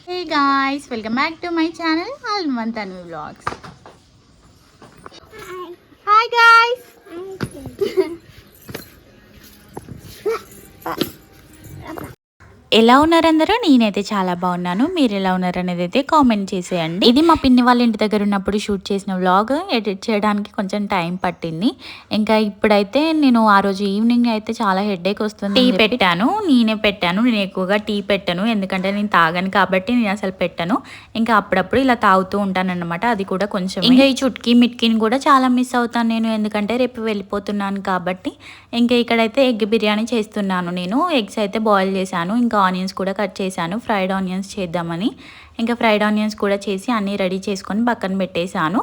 Hey guys, welcome back to my channel Alman Tanvi Vlogs. Hi guys. ఎలా ఉన్నారు అందరూ? నేనైతే చాలా బాగున్నాను. మీరు ఎలా ఉన్నారు అనేది అయితే కామెంట్ చేసేయండి. ఇది మా పిన్ని వాళ్ళ ఇంటి దగ్గర ఉన్నప్పుడు షూట్ చేసిన వ్లాగ్. ఎడిట్ చేయడానికి కొంచెం టైం పట్టింది. ఇంకా ఇప్పుడైతే నేను ఆ రోజు ఈవినింగ్ అయితే చాలా హెడేక్ వస్తుంది. టీ పెట్టాను, నేనే పెట్టాను. నేను ఎక్కువగా టీ పెట్టాను, ఎందుకంటే నేను తాగాను కాబట్టి నేను అసలు పెట్టాను. ఇంకా అప్పుడప్పుడు ఇలా తాగుతూ ఉంటాను అనమాట. అది కూడా కొంచెం. ఇంకా ఈ చుట్కీ మిట్కీని కూడా చాలా మిస్ అవుతాను నేను, ఎందుకంటే రేపు వెళ్ళిపోతున్నాను కాబట్టి. ఇంకా ఇక్కడైతే ఎగ్ బిర్యానీ చేస్తున్నాను నేను. ఎగ్స్ అయితే బాయిల్ చేశాను, ఇంకా ఆనియన్స్ కూడా కట్ చేశాను. ఫ్రైడ్ ఆనియన్స్ చేద్దామని ఇంకా ఫ్రైడ్ ఆనియన్స్ కూడా చేసి అన్నీ రెడీ చేసుకొని పక్కన పెట్టేశాను.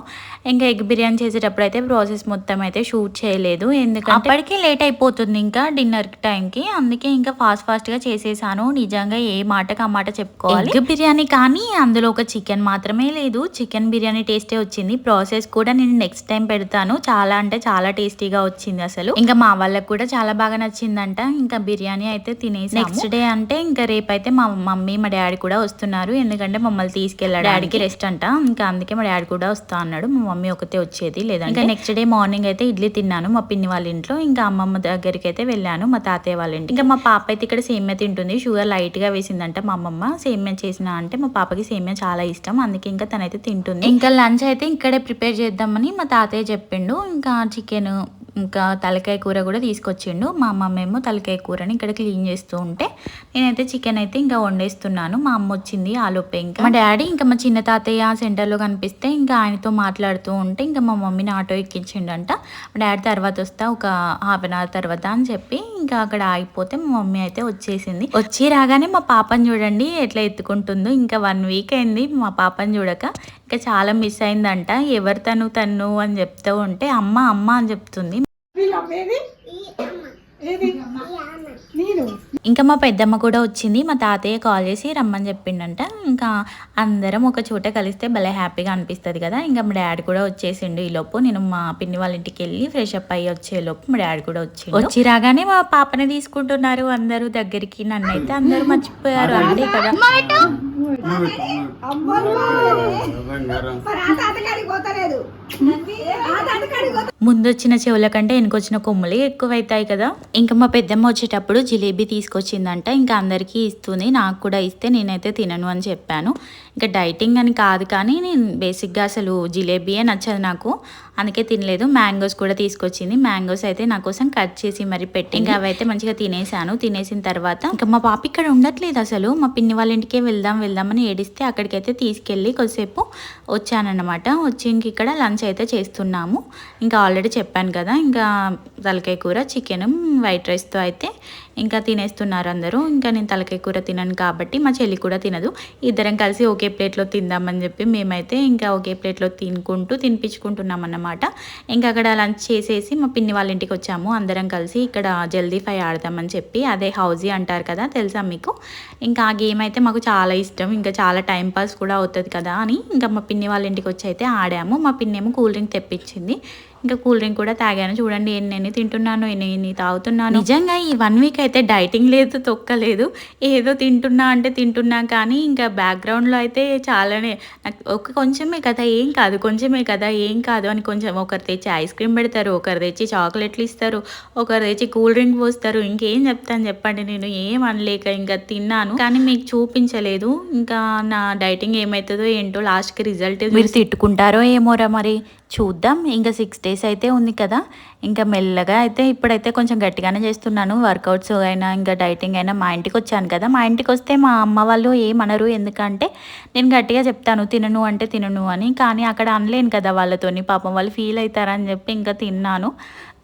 ఇంకా ఎగ్ బిర్యానీ చేసేటప్పుడు అయితే ప్రాసెస్ మొత్తం అయితే షూట్ చేయలేదు, ఎందుకంటే అప్పటికి లేట్ అయిపోతుంది ఇంకా డిన్నర్ టైంకి. అందుకే ఇంకా ఫాస్ట్గా చేసేసాను. నిజంగా ఏ మాటకి ఆ మాట చెప్పుకోవాలి. ఎగ్ బిర్యానీ కానీ అందులో ఒక చికెన్ మాత్రమే లేదు, చికెన్ బిర్యానీ టేస్టే వచ్చింది. ప్రాసెస్ కూడా నేను నెక్స్ట్ టైం పెడతాను. చాలా అంటే చాలా టేస్టీగా వచ్చింది అసలు. ఇంకా మా వాళ్ళకి కూడా చాలా బాగా నచ్చిందంట. ఇంకా బిర్యానీ అయితే తినేసి నెక్స్ట్ డే అంటే ఇంకా రేపైతే మా మమ్మీ మా డాడీ కూడా వస్తున్నారు, ఎందుకంటే మమ్మల్ని తీసుకెళ్ళాడు. డాడీకి రెస్ట్ అంట, ఇంకా అందుకే మా డాడీ కూడా వస్తా అన్నాడు. మా మమ్మీ ఒకతే వచ్చేది లేదంటే. ఇంకా నెక్స్ట్ డే మార్నింగ్ అయితే ఇడ్లీ తిన్నాను మా పిన్ని వాళ్ళ ఇంట్లో. ఇంకా అమ్మమ్మ దగ్గరికి అయితే వెళ్ళాను, మా తాతయ్య వాళ్ళ ఇంటి. ఇంకా మా పాప అయితే ఇక్కడ సేమ్యా తింటుంది. షుగర్ లైట్ గా వేసిందంట మా అమ్మమ్మ. సేమ్యా చేసిన అంటే మా పాపకి సేమ్యా చాలా ఇష్టం, అందుకే ఇంకా తనైతే తింటుంది. ఇంకా లంచ్ అయితే ఇక్కడే ప్రిపేర్ చేద్దామని మా తాతయ్య చెప్పిండు. ఇంకా చికెన్ ఇంకా తలకాయ కూర కూడా తీసుకొచ్చిండు. మా అమ్మమ్మ ఏమో తలకాయ కూరని ఇక్కడ క్లీన్ చేస్తూ ఉంటే నేనైతే చికెన్ అయితే ఇంకా వండేస్తున్నాను. మా అమ్మ వచ్చింది ఆలోపే. ఇంకా మా డాడీ ఇంకా మా చిన్న తాతయ్య సెంటర్లో కనిపిస్తే ఇంకా ఆయనతో మాట్లాడుతూ ఉంటే ఇంకా మా మమ్మీని ఆటో ఎక్కించిండంట. మా డాడీ తర్వాత వస్తా ఒక హాఫ్ అన్ అవర్ తర్వాత అని చెప్పి ఇంకా అక్కడ ఆగిపోతే మా మమ్మీ అయితే వచ్చేసింది. వచ్చి రాగానే మా పాపని చూడండి ఎట్లా ఎత్తుకుంటుందో. ఇంకా 1 వీక్ అయింది మా పాపని చూడక. ఇంకా చాలా మిస్ అయిందంట. ఎవరు తను అని చెప్తూ ఉంటే అమ్మ అమ్మ అని చెప్తుంది. ఇంకా మా పెద్దమ్మ కూడా వచ్చింది. మా తాతయ్య కాల్ చేసి రమ్మని చెప్పిండంట. ఇంకా అందరం ఒక చోట కలిస్తే భలే హ్యాపీగా అనిపిస్తుంది కదా. ఇంకా మా డాడీ కూడా వచ్చేసిండు. ఈ లోపు నేను మా పిన్ని వాళ్ళ ఇంటికి వెళ్ళి ఫ్రెష్ అప్ అయ్యి వచ్చేలోపు మా డాడీ కూడా వచ్చి రాగానే మా పాపని తీసుకుంటున్నారు అందరూ దగ్గరికి. నన్ను అయితే అందరూ మర్చిపోయారు అంటే కదా. ముందు వచ్చిన చెవుల కంటే వెనుకొచ్చిన కొమ్ములే ఎక్కువైతాయి కదా. ఇంకా మా పెద్దమ్మ వచ్చేటప్పుడు జిలేబీ తీసుకొచ్చిందంట. ఇంకా అందరికీ ఇస్తుంది, నాకు కూడా ఇస్తే నేనైతే తినను అని చెప్పాను. ఇంకా డైటింగ్ అని కాదు కానీ నేను బేసిక్గా అసలు జిలేబీయే నచ్చదు నాకు, అందుకే తినలేదు. మ్యాంగోస్ కూడా తీసుకొచ్చింది. మ్యాంగోస్ అయితే నా కోసం కట్ చేసి మరి పెట్టి ఇంకా అవైతే మంచిగా తినేసాను. తినేసిన తర్వాత ఇంకా మా పాప ఇక్కడ ఉండట్లేదు అసలు. మా పిన్ని వాళ్ళ ఇంటికే వెళ్దామని ఏడిస్తే అక్కడికైతే తీసుకెళ్ళి కొద్దిసేపు వచ్చానన్నమాట. వచ్చి ఇంక ఇక్కడ లంచ్ అయితే చేస్తున్నాము. ఇంకా ఆల్రెడీ చెప్పాను కదా, ఇంకా తలకాయ కూర చికెన్ వైట్ రైస్తో అయితే ఇంకా తినేస్తున్నారు అందరూ. ఇంకా నేను తలకాయ కూర తినను కాబట్టి మా చెల్లి కూడా తినదు. ఇద్దరం కలిసి ఒకే ప్లేట్లో తిందామని చెప్పి మేమైతే ఇంకా ఒకే ప్లేట్లో తినిపించుకుంటున్నాం అన్నమాట. ఇంకా అక్కడ లంచ్ చేసేసి మా పిన్ని వాళ్ళ ఇంటికి వచ్చాము అందరం కలిసి. ఇక్కడ జల్దీ ఫై ఆడదామని చెప్పి, అదే హౌజీ అంటారు కదా, తెలుసా మీకు? ఇంకా ఆ గేమ్ అయితే మాకు చాలా ఇష్టం, ఇంకా చాలా టైం పాస్ కూడా అవుతుంది కదా అని ఇంకా మా పిన్ని వాళ్ళ ఇంటికి వచ్చి అయితే ఆడాము. మా పిన్ని ఏమో కూల్ డ్రింక్ తెప్పించింది. ఇంకా కూల్ డ్రింక్ కూడా తాగాను. చూడండి ఎన్ని తింటున్నాను, ఎన్ని తాగుతున్నాను. నిజంగా ఈ 1 వీక్ అయితే డైటింగ్ లేదు, తొక్కలేదు. ఏదో తింటున్నా కానీ ఇంకా బ్యాక్గ్రౌండ్లో అయితే చాలానే నాకు కొంచెమే కదా ఏం కాదు, కొంచెమే కదా ఏం కాదు అని కొంచెం ఒకరు తెచ్చి ఐస్ క్రీమ్ పెడతారు, ఒకరు తెచ్చి చాక్లెట్లు ఇస్తారు, ఒకరు తెచ్చి కూల్ డ్రింక్ పోస్తారు. ఇంకేం చెప్తాను చెప్పండి, నేను ఏం అనలేక ఇంకా తిన్నాను కానీ మీకు చూపించలేదు. ఇంకా నా డైటింగ్ ఏమవుతుందో ఏంటో లాస్ట్కి రిజల్ట్ మీరు తిట్టుకుంటారో ఏమోరా మరి చూద్దాం. ఇంకా 6 days అయితే ఉంది కదా. ఇంకా మెల్లగా అయితే ఇప్పుడైతే కొంచెం గట్టిగానే చేస్తున్నాను. వర్కౌట్స్ అయినా ఇంకా డైటింగ్ అయినా. మా ఇంటికి వచ్చాను కదా, మా ఇంటికి వస్తే మా అమ్మ వాళ్ళు ఏమనరు, ఎందుకంటే నేను గట్టిగా చెప్తాను తినను అంటే తినను అని. కానీ అక్కడ అనలేను కదా వాళ్ళతోని, పాపం వాళ్ళు ఫీల్ అవుతారని చెప్పి ఇంకా తిన్నాను.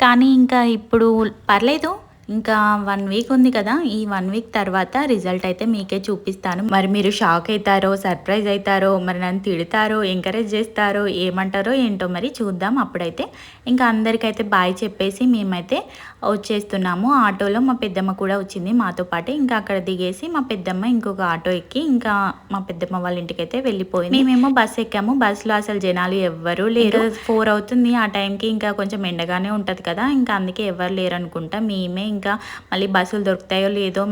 కానీ ఇంకా ఇప్పుడు పర్లేదు. ఇంకా 1 వీక్ ఉంది కదా, ఈ 1 వీక్ తర్వాత రిజల్ట్ అయితే మీకే చూపిస్తాను. మరి మీరు షాక్ అవుతారో, సర్ప్రైజ్ అవుతారో, మరి నన్ను తిడతారో, ఎంకరేజ్ చేస్తారో, ఏమంటారో ఏంటో మరి చూద్దాం. అప్పుడైతే ఇంకా అందరికైతే బాయ్ చెప్పేసి మేమైతే వచ్చేస్తున్నాము. ఆటోలో మా పెద్దమ్మ కూడా వచ్చింది మాతో పాటు. ఇంకా అక్కడ దిగేసి మా పెద్దమ్మ ఇంకొక ఆటో ఎక్కి ఇంకా మా పెద్దమ్మ వాళ్ళ ఇంటికైతే వెళ్ళిపోయింది. మేమేమో బస్సు ఎక్కాము. బస్సులో అసలు జనాలు ఎవ్వరూ లేరు. 4 అవుతుంది ఆ టైంకి. ఇంకా కొంచెం ఎండగానే ఉంటుంది కదా, ఇంకా అందుకే ఎవరు లేరు అనుకుంటా. మేమే ఇంకా మళ్ళీ బస్సులు దొరుకుతాయో లేదో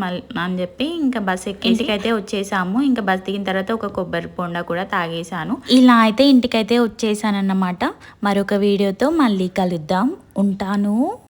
అని చెప్పి ఇంకా బస్ ఎక్కి ఇంటికైతే వచ్చేసాము. ఇంకా బస్ దిగిన తర్వాత ఒక కొబ్బరి బొండా కూడా తాగేసాను. ఇలా అయితే ఇంటికైతే వచ్చేసానన్నమాట. మరొక వీడియోతో మళ్ళీ కలుద్దాం. ఉంటాను.